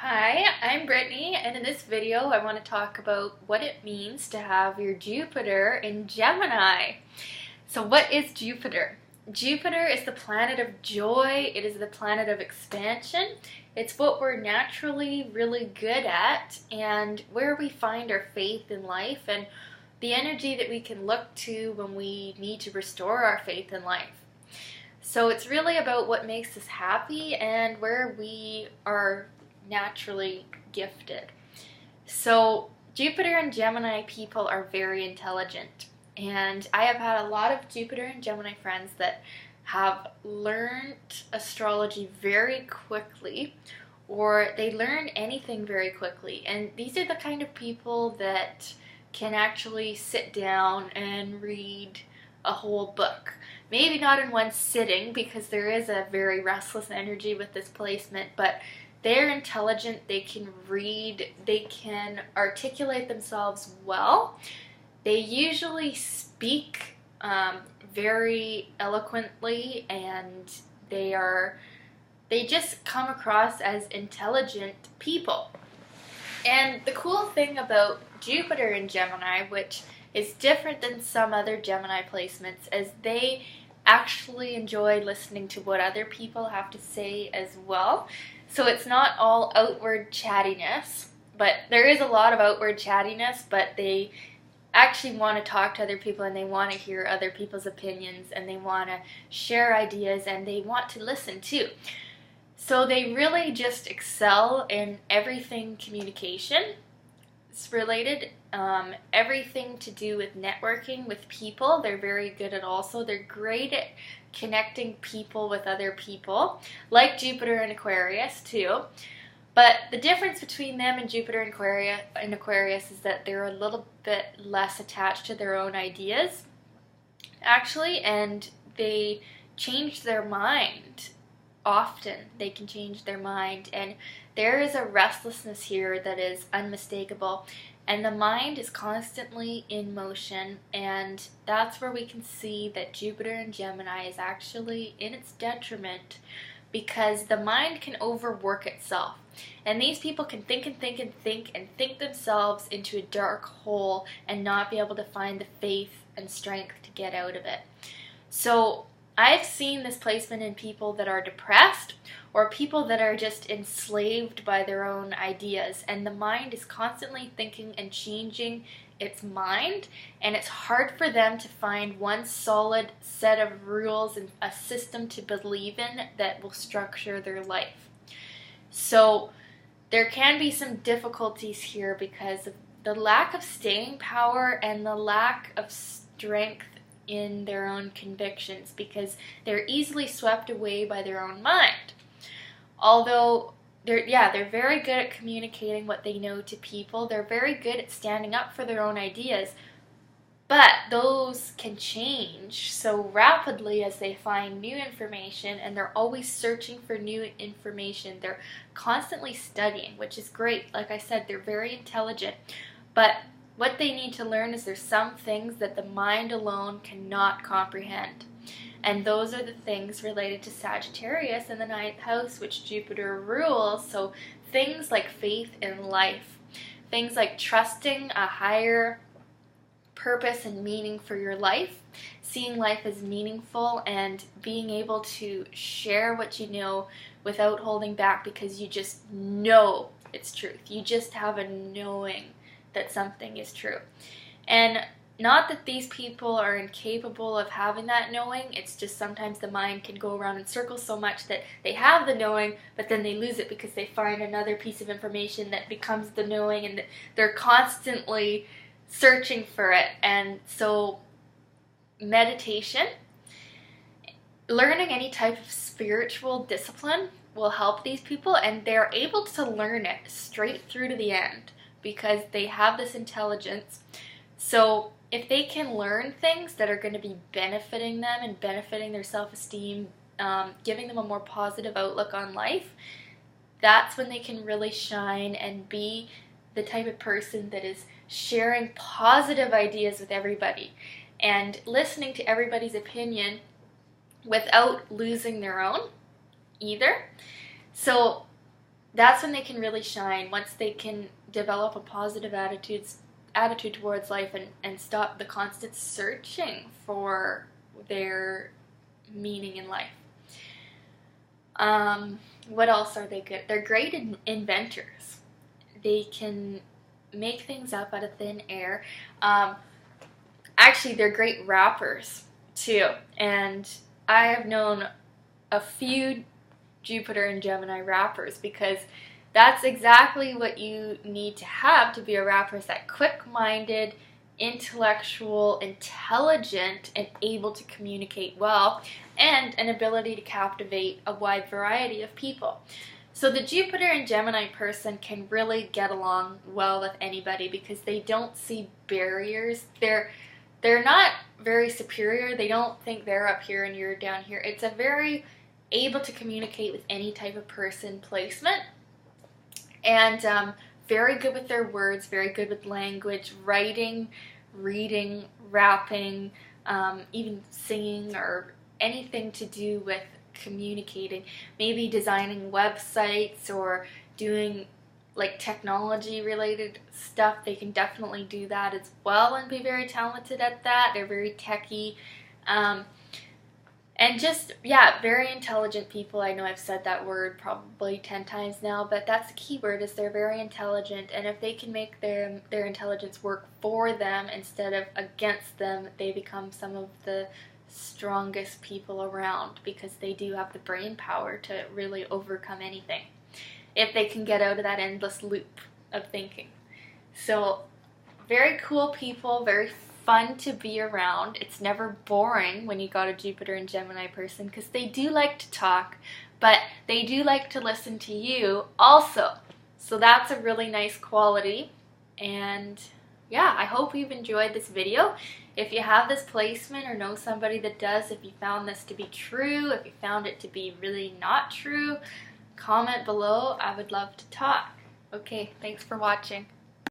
Hi, I'm Brittany, and in this video I want to talk about what it means to have your Jupiter in Gemini. So what is Jupiter? Jupiter is the planet of joy, it is the planet of expansion, it's what we're naturally really good at and where we find our faith in life and the energy that we can look to when we need to restore our faith in life. So it's really about what makes us happy and where we are naturally gifted. So Jupiter and Gemini people are very intelligent, and I have had a lot of Jupiter and Gemini friends that have learned astrology very quickly, or they learn anything very quickly, and these are the kind of people that can actually sit down and read a whole book. Maybe not in one sitting because there is a very restless energy with this placement, but they're intelligent, they can read, they can articulate themselves well. They usually speak very eloquently, and they just come across as intelligent people. And the cool thing about Jupiter in Gemini, which is different than some other Gemini placements, is they actually enjoy listening to what other people have to say as well. So it's not all outward chattiness, but there is a lot of outward chattiness, but they actually want to talk to other people and they want to hear other people's opinions and they want to share ideas and they want to listen too. So they really just excel in everything communication related, everything to do with networking with people. They're very good at also. They're great at connecting people with other people, like Jupiter and Aquarius too. But the difference between them and Jupiter and Aquarius is that they're a little bit less attached to their own ideas, actually, and they change their mind often. They can change their mind, and there is a restlessness here that is unmistakable, and the mind is constantly in motion, and that's where we can see that Jupiter in Gemini is actually in its detriment, because the mind can overwork itself, and these people can think and think and think and think themselves into a dark hole and not be able to find the faith and strength to get out of it. So I've seen this placement in people that are depressed or people that are just enslaved by their own ideas, and the mind is constantly thinking and changing its mind, and it's hard for them to find one solid set of rules and a system to believe in that will structure their life. So there can be some difficulties here because of the lack of staying power and the lack of strength in their own convictions, because they're easily swept away by their own mind. Although they're very good at communicating what they know to people, they're very good at standing up for their own ideas, but those can change so rapidly as they find new information, and they're always searching for new information. They're constantly studying, which is great. Like I said, they're very intelligent, but what they need to learn is there's some things that the mind alone cannot comprehend. And those are the things related to Sagittarius in the 9th house, which Jupiter rules. So things like faith in life, things like trusting a higher purpose and meaning for your life, seeing life as meaningful, and being able to share what you know without holding back because you just know it's truth. You just have a knowing that something is true. And not that these people are incapable of having that knowing, it's just sometimes the mind can go around in circles so much that they have the knowing, but then they lose it because they find another piece of information that becomes the knowing, and they're constantly searching for it. And so meditation, learning any type of spiritual discipline will help these people, and they're able to learn it straight through to the end because they have this intelligence. So if they can learn things that are going to be benefiting them and benefiting their self-esteem, giving them a more positive outlook on life, that's when they can really shine and be the type of person that is sharing positive ideas with everybody and listening to everybody's opinion without losing their own either. So that's when they can really shine, once they can develop a positive attitude towards life and stop the constant searching for their meaning in life. What else are they good? They're great inventors. They can make things up out of thin air. Actually, they're great rappers too. And I have known a few Jupiter and Gemini rappers, because that's exactly what you need to be a rapper, is that quick-minded, intellectual, intelligent, and able to communicate well, and an ability to captivate a wide variety of people. So the Jupiter and Gemini person can really get along well with anybody, because they don't see barriers. They're not very superior. They don't think they're up here and you're down here. It's a very able to communicate with any type of person placement, and very good with their words, very good with language, writing, reading, rapping, even singing, or anything to do with communicating. Maybe designing websites or doing like technology related stuff. They can definitely do that as well and be very talented at that. They're very techy. And just, yeah, very intelligent people. I know I've said that word probably 10 times now, but that's the key word, is they're very intelligent. And if they can make their intelligence work for them instead of against them, they become some of the strongest people around, because they do have the brain power to really overcome anything, if they can get out of that endless loop of thinking. So, very cool people, very fun to be around. It's never boring when you got a Jupiter and Gemini person, because they do like to talk, but they do like to listen to you also. So that's a really nice quality. And yeah, I hope you've enjoyed this video. If you have this placement or know somebody that does, if you found this to be true, if you found it to be really not true, comment below. I would love to talk. Okay, thanks for watching.